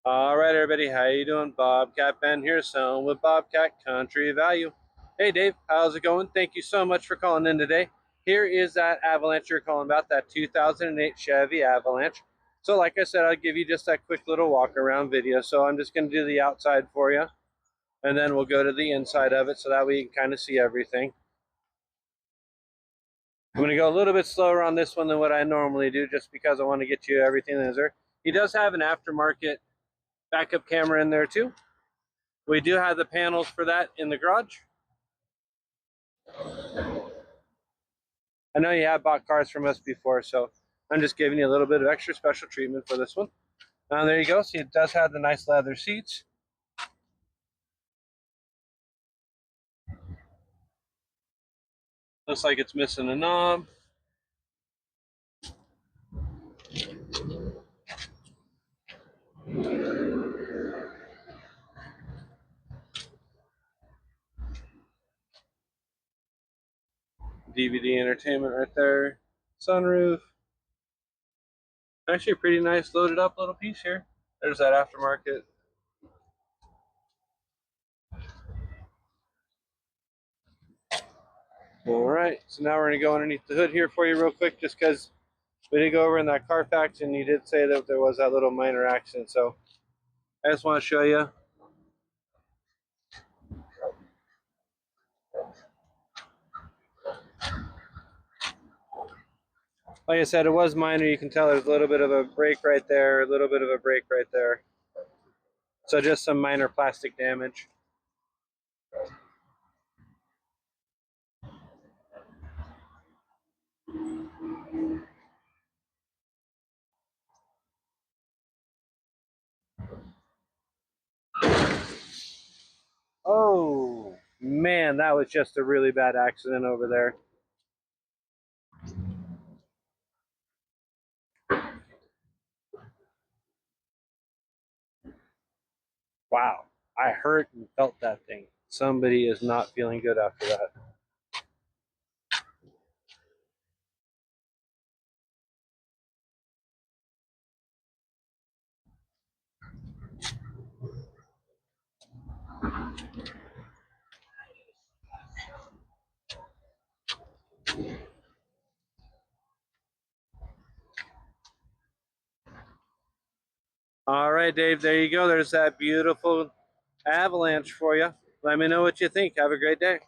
All right, everybody, how you doing? BobcatBen here, selling with Bobcat Country Value. Hey, Dave, how's it going? Thank you so much for calling in today. Here is that Avalanche you're calling about, that 2008 Chevy Avalanche. So like I said, I'll give you just that quick little walk around video. So I'm just going to do the outside for you, and then we'll go to the inside of it so that way you can kind of see everything. I'm going to go a little bit slower on this one than what I normally do just because I want to get you everything that is there. He does have an aftermarket backup camera in there too. We do have the panels for that in the garage. I know you have bought cars from us before, so I'm just giving you a little bit of extra special treatment for this one. There you go. See, it does have the nice leather seats. Looks like it's missing a knob. DVD entertainment right there. Sunroof. Actually a pretty nice loaded up little piece here. There's that aftermarket. All right, so now we're going to go underneath the hood here for you real quick just because we did go over in that Carfax and you did say that there was that little minor accident. So I just want to show you. Like I said, it was minor. You can tell there's a little bit of a break right there, a little bit of a break right there. So just some minor plastic damage. Oh, man, that was just a really bad accident over there. Wow, I hurt and felt that thing. Somebody is not feeling good after that. All right, Dave, there you go. There's that beautiful Avalanche for you. Let me know what you think. Have a great day.